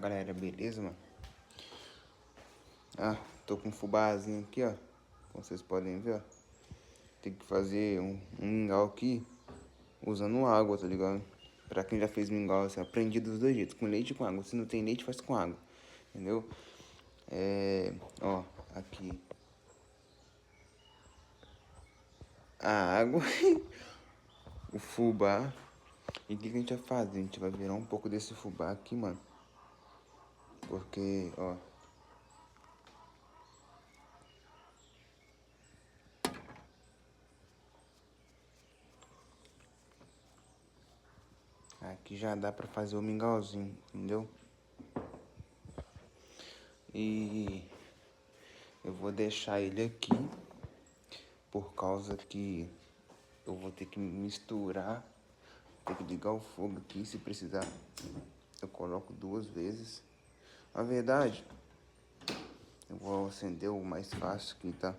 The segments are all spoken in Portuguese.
Galera, beleza, mano? Tô com um fubazinho aqui, ó. Como vocês podem ver, ó. Tem que fazer um mingau aqui usando água, tá ligado? Pra quem já fez mingau, assim, aprendi dos dois jeitos, com leite e com água. Se não tem leite, faz com água, entendeu? Ó, aqui a água, o fubá. E o que a gente vai fazer? A gente vai virar um pouco desse fubá aqui, mano. Porque, ó, aqui já dá pra fazer o mingauzinho, entendeu? E eu vou deixar ele aqui, por causa que eu vou ter que misturar, ter que ligar o fogo aqui, se precisar eu coloco 2 vezes. Na verdade, eu vou acender o mais fácil aqui, tá?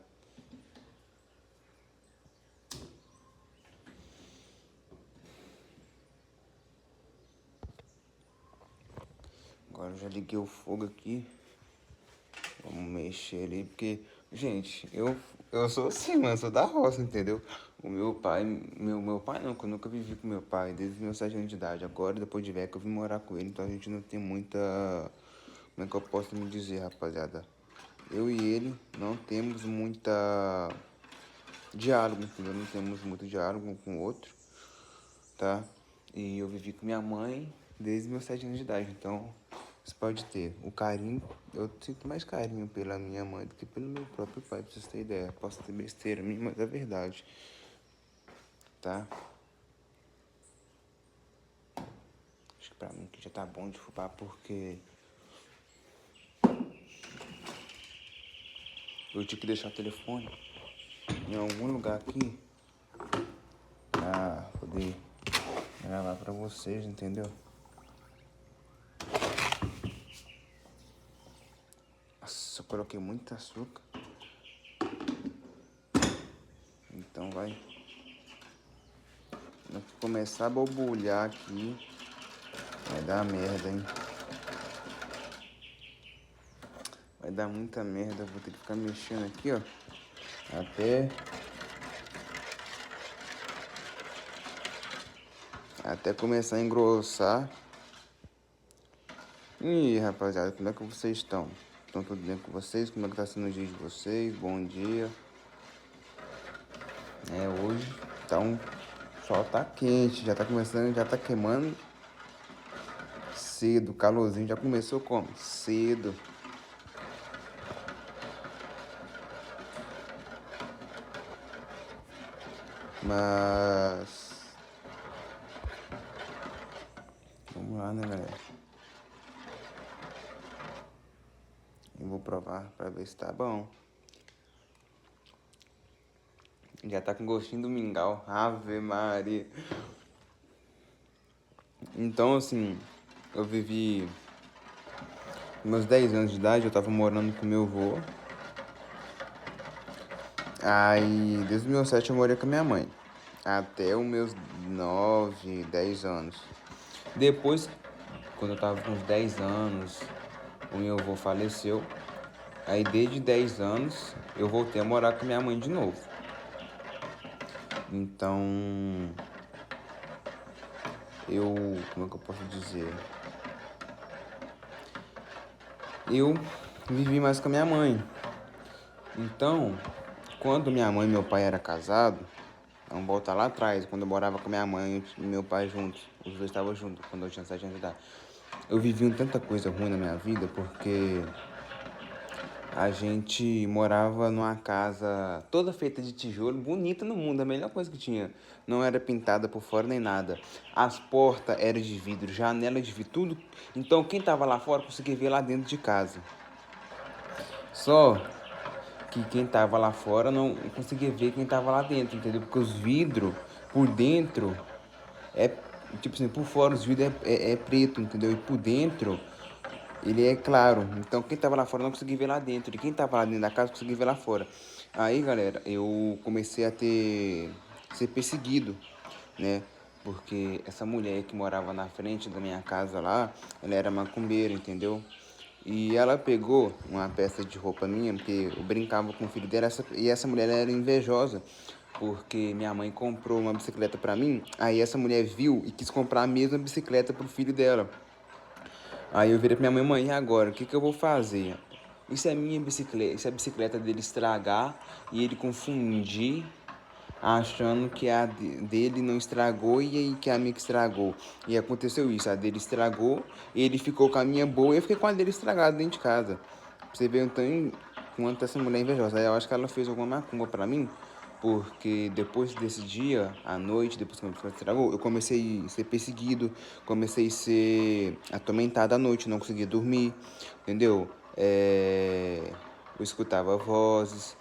Agora eu já liguei o fogo aqui. Vamos mexer ali, porque, gente, eu sou assim, mano, sou da roça, entendeu? O meu pai, meu pai não, que eu nunca vivi com meu pai desde os meus 7 anos de idade. Agora, depois de velho, que eu vim morar com ele, então a gente não tem muita. Como é que eu posso me dizer, rapaziada? Eu e ele não temos muita diálogo, entendeu? Não temos muito diálogo um com o outro, tá? E eu vivi com minha mãe desde meus 7 anos de idade, então você pode ter o carinho. Eu sinto mais carinho pela minha mãe do que pelo meu próprio pai, pra vocês terem ideia. Posso ter besteira minha, mas é verdade, tá? Acho que pra mim que já tá bom de fubá, porque eu tinha que deixar o telefone em algum lugar aqui pra poder gravar pra vocês, entendeu? Nossa, eu coloquei muito açúcar. Então vai começar a borbulhar aqui. Vai dar merda, hein? Vai dar muita merda. Vou ter que ficar mexendo aqui, ó. Até começar a engrossar. E rapaziada, como é que vocês estão? Estão tudo bem com vocês? Como é que tá sendo o dia de vocês? Bom dia. Hoje tá o sol tá quente, já tá começando, já tá queimando cedo. O calorzinho já começou como? Cedo. Mas vamos lá, né, galera? Eu vou provar pra ver se tá bom. Já tá com gostinho do mingau. Ave Maria. Então, assim, eu vivi meus 10 anos de idade, eu tava morando com meu avô. Aí, desde os meus 7 eu morei com a minha mãe. Até os meus 9, 10 anos. Depois, quando eu tava com uns 10 anos, o meu avô faleceu. Aí, desde 10 anos, eu voltei a morar com minha mãe de novo. Então, como é que eu posso dizer? Eu vivi mais com a minha mãe. Então, quando minha mãe e meu pai eram casados, vamos voltar lá atrás, quando eu morava com minha mãe e meu pai juntos, os dois estavam juntos, quando eu tinha 7 anos de idade. Eu vivi tanta coisa ruim na minha vida, porque a gente morava numa casa toda feita de tijolo, bonita no mundo, a melhor coisa que tinha. Não era pintada por fora nem nada. As portas eram de vidro, janela de vidro, tudo. Então quem tava lá fora conseguia ver lá dentro de casa. Só que quem tava lá fora não conseguia ver quem tava lá dentro, entendeu? Porque os vidros por dentro é, tipo assim, por fora os vidros é preto, entendeu? E por dentro ele é claro. Então quem tava lá fora não conseguia ver lá dentro. E quem tava lá dentro da casa conseguia ver lá fora. Aí, galera, eu comecei a ser perseguido, né? Porque essa mulher que morava na frente da minha casa lá, ela era macumbeira, entendeu? E ela pegou uma peça de roupa minha, porque eu brincava com o filho dela, e essa mulher era invejosa, porque minha mãe comprou uma bicicleta pra mim, aí essa mulher viu e quis comprar a mesma bicicleta pro filho dela. Aí eu virei pra minha mãe, e agora, o que que eu vou fazer? Isso é minha bicicleta, isso é a bicicleta dele estragar e ele confundir, achando que a dele não estragou e aí que a minha que estragou. E aconteceu isso, a dele estragou, ele ficou com a minha boa e eu fiquei com a dele estragada dentro de casa. Pra você ver então quanto essa mulher é invejosa. Aí eu acho que ela fez alguma macumba pra mim, porque depois desse dia, à noite, depois que a minha bicicleta estragou, eu comecei a ser perseguido, comecei a ser atormentado à noite, não conseguia dormir, entendeu? Eu escutava vozes,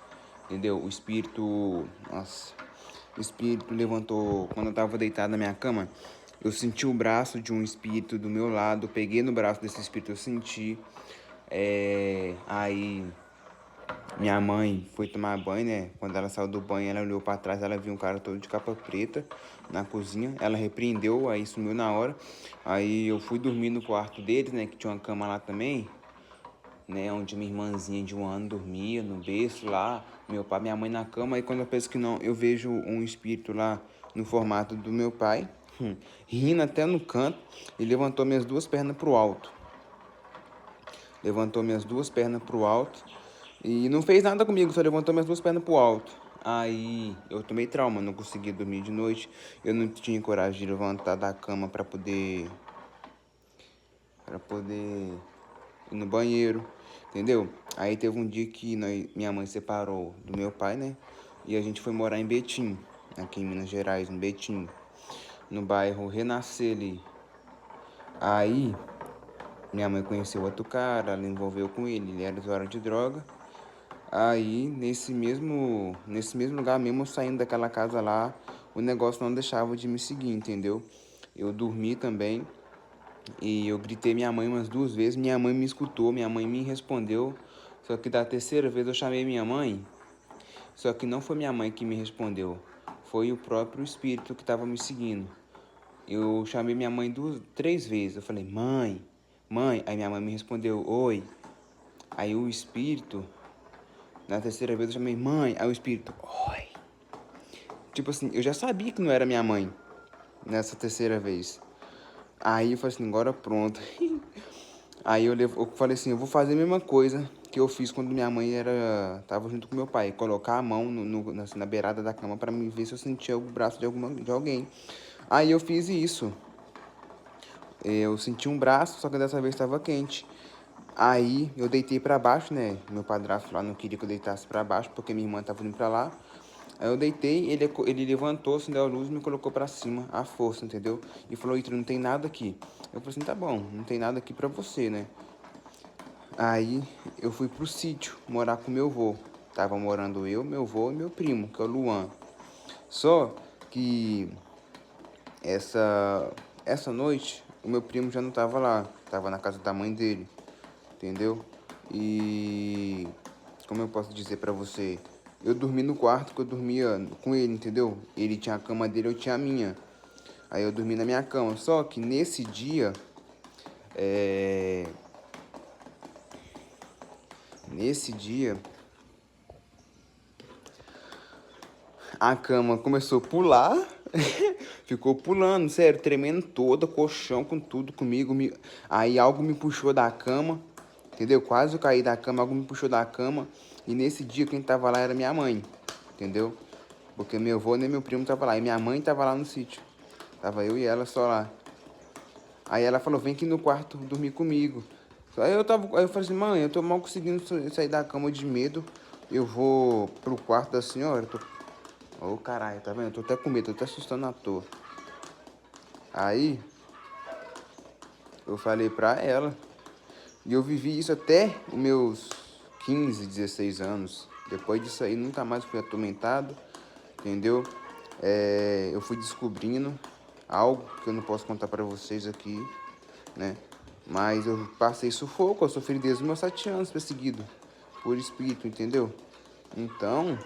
entendeu? O espírito, nossa, o espírito levantou, quando eu tava deitado na minha cama, eu senti o braço de um espírito do meu lado, peguei no braço desse espírito, eu senti, aí minha mãe foi tomar banho, né? Quando ela saiu do banho, ela olhou pra trás, ela viu um cara todo de capa preta na cozinha. Ela repreendeu, aí sumiu na hora. Aí eu fui dormir no quarto deles, né? Que tinha uma cama lá também, né? Onde minha irmãzinha de 1 ano dormia, no berço lá. Meu pai, minha mãe na cama. Aí quando eu penso que não, eu vejo um espírito lá no formato do meu pai, rindo até no canto, e levantou minhas duas pernas pro alto. Levantou minhas duas pernas pro alto e não fez nada comigo, só levantou minhas duas pernas pro alto. Aí eu tomei trauma, não consegui dormir de noite. Eu não tinha coragem de levantar da cama para poder ir no banheiro, entendeu? Aí teve um dia que minha mãe separou do meu pai, né? E a gente foi morar em Betim, aqui em Minas Gerais, em Betim, no bairro Renascer ali. Aí minha mãe conheceu outro cara, ela envolveu com ele era usuário de droga. Aí, nesse mesmo lugar mesmo, saindo daquela casa lá, o negócio não deixava de me seguir, entendeu? Eu dormi também e eu gritei minha mãe umas 2 vezes, minha mãe me escutou, minha mãe me respondeu. Só que da terceira vez eu chamei minha mãe, só que não foi minha mãe que me respondeu, foi o próprio espírito que estava me seguindo. Eu chamei minha mãe 3 vezes, eu falei, mãe, mãe, aí minha mãe me respondeu, oi. Aí o espírito, na terceira vez eu chamei mãe, aí o espírito, oi. Tipo assim, eu já sabia que não era minha mãe nessa terceira vez. Aí eu falei assim, agora pronto. Aí eu falei assim, eu vou fazer a mesma coisa que eu fiz quando minha mãe tava junto com meu pai. Colocar a mão na beirada da cama pra me ver se eu sentia o braço de alguém. Aí eu fiz isso. Eu senti um braço, só que dessa vez estava quente. Aí eu deitei pra baixo, né? Meu padrasto lá não queria que eu deitasse pra baixo, porque minha irmã tava indo pra lá. Aí eu deitei, ele levantou, acendeu a luz e me colocou pra cima, à força, entendeu? E falou, Ítalo, não tem nada aqui. Eu falei assim, tá bom, não tem nada aqui pra você, né? Aí eu fui pro sítio morar com meu avô. Tava morando eu, meu avô e meu primo, que é o Luan. Só que essa noite o meu primo já não tava lá, tava na casa da mãe dele, entendeu? E como eu posso dizer pra você, eu dormi no quarto que eu dormia com ele, entendeu? Ele tinha a cama dele, eu tinha a minha. Aí eu dormi na minha cama. Só que é... nesse dia, a cama começou a pular, ficou pulando, sério, tremendo toda, colchão com tudo comigo. Aí algo me puxou da cama, entendeu? Quase eu caí da cama, algo me puxou da cama. E nesse dia quem tava lá era minha mãe, entendeu? Porque meu avô nem meu primo tava lá. E minha mãe tava lá no sítio. Tava eu e ela só lá. Aí ela falou, vem aqui no quarto dormir comigo. Aí eu falei assim, mãe, eu tô mal conseguindo sair da cama de medo. Eu vou pro quarto da senhora. Ô, caralho, tá vendo? Eu tô até com medo, tô até assustando à toa. Aí eu falei pra ela. E eu vivi isso até os meus 15, 16 anos. Depois disso aí, nunca mais fui atormentado, entendeu? Eu fui descobrindo algo que eu não posso contar pra vocês aqui, né? Mas eu passei sufoco, eu sofri desde os meus 7 anos perseguido por espírito, entendeu? Então,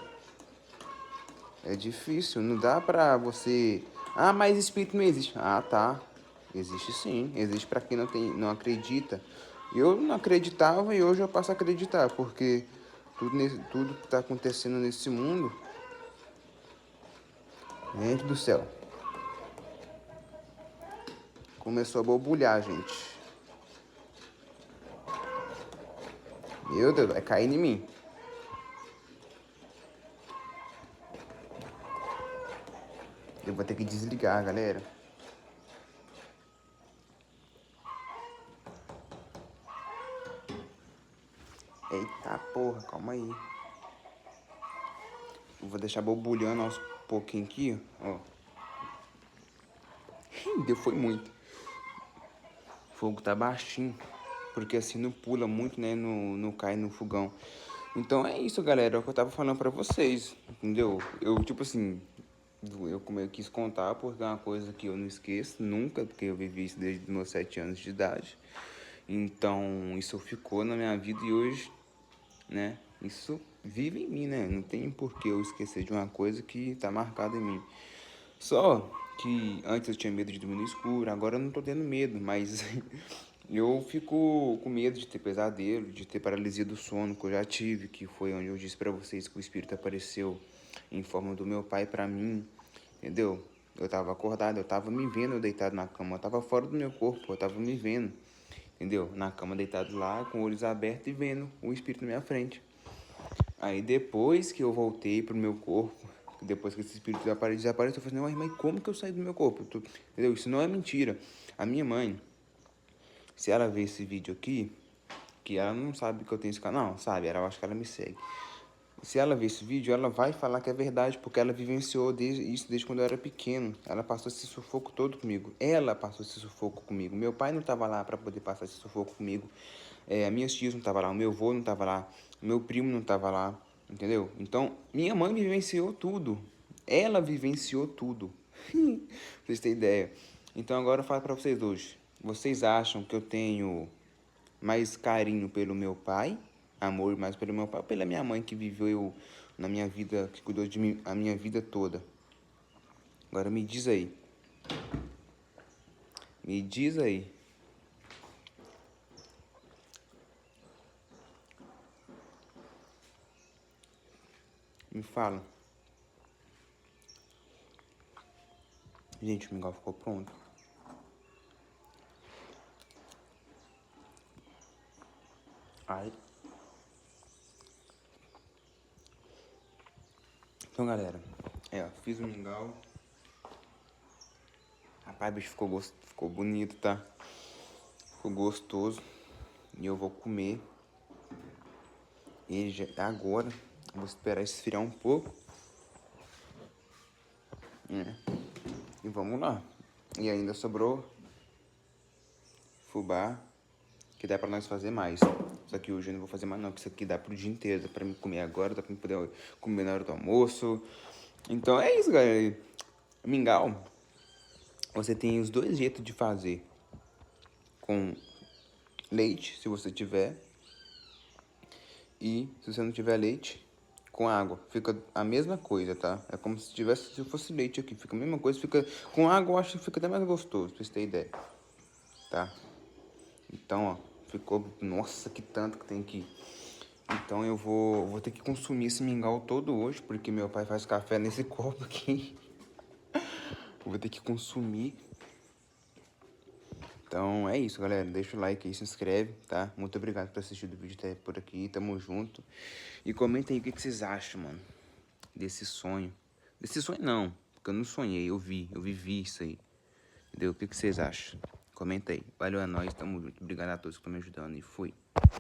é difícil, não dá pra você Ah, mas espírito não existe. Ah, tá. Existe sim. Existe pra quem não acredita. Eu não acreditava e hoje eu passo a acreditar, porque tudo que tá acontecendo nesse mundo, gente do céu, começou a borbulhar, gente. Meu Deus, vai cair em mim. Eu vou ter que desligar, galera. Eita porra, calma aí. Eu vou deixar borbulhando aos pouquinho aqui, ó. Deu, foi muito. O fogo tá baixinho, porque assim não pula muito, né? Não cai no fogão. Então é isso, galera. É o que eu tava falando pra vocês, entendeu? Eu, tipo assim, como eu quis contar, porque é uma coisa que eu não esqueço nunca, porque eu vivi isso desde os meus 7 anos de idade. Então, isso ficou na minha vida e hoje, né? Isso vive em mim, né? Não tem por que eu esquecer de uma coisa que tá marcada em mim. Só que antes eu tinha medo de dormir no escuro, agora eu não tô tendo medo, mas eu fico com medo de ter pesadelo, de ter paralisia do sono, que eu já tive, que foi onde eu disse pra vocês que o espírito apareceu em forma do meu pai pra mim, entendeu? Eu tava acordado, eu tava me vendo deitado na cama, eu tava fora do meu corpo, eu tava me vendo, entendeu? Na cama deitado lá, com olhos abertos e vendo o espírito na minha frente. Aí depois que eu voltei pro meu corpo, depois que esse espírito desapareceu, eu falei, não, mas como que eu saí do meu corpo? Entendeu? Isso não é mentira. A minha mãe, se ela ver esse vídeo aqui, que ela não sabe que eu tenho esse canal, sabe? Ela acha que ela me segue. Se ela ver esse vídeo, ela vai falar que é verdade, porque ela vivenciou isso desde quando eu era pequeno. Ela passou esse sufoco todo comigo. Ela passou esse sufoco comigo. Meu pai não estava lá para poder passar esse sufoco comigo. Minhas tias não estavam lá, o meu avô não estava lá, meu primo não estava lá, entendeu? Então, minha mãe vivenciou tudo. Ela vivenciou tudo. Pra vocês terem ideia. Então, agora eu falo para vocês hoje. Vocês acham que eu tenho mais carinho pelo meu pai, amor mais pelo meu pai, ou pela minha mãe que viveu na minha vida, que cuidou de mim a minha vida toda? Agora me diz aí. Me diz aí. Me fala. Gente, o mingau ficou pronto. Ai. Então, galera, ó, fiz o mingau. Rapaz, bicho, ficou bonito, tá? Ficou gostoso. E eu vou comer ele já agora. Vou esperar esfriar um pouco. E vamos lá. E ainda sobrou fubá, que dá pra nós fazer mais. Só que hoje eu não vou fazer mais não, porque isso aqui dá pro dia inteiro. Dá pra me comer agora, dá pra me poder comer na hora do almoço. Então é isso, galera. Mingau, você tem os dois jeitos de fazer. Com leite, se você tiver. E se você não tiver leite, com água. Fica a mesma coisa, tá? É como se fosse leite aqui. Fica a mesma coisa, fica com água, eu acho que fica até mais gostoso, pra vocês terem ideia. Tá? Então, ó, ficou... Nossa, que tanto que tem aqui. Então eu vou ter que consumir esse mingau todo hoje, porque meu pai faz café nesse copo aqui. Eu vou ter que consumir. Então é isso, galera. Deixa o like aí, se inscreve, tá? Muito obrigado por assistir o vídeo até por aqui. Tamo junto. E comenta aí o que vocês acham, mano, desse sonho. Desse sonho não, porque eu não sonhei, eu vivi isso aí. Entendeu? O que vocês acham? Comenta aí. Valeu, é nóis, tamo junto. Obrigado a todos que estão me ajudando e fui.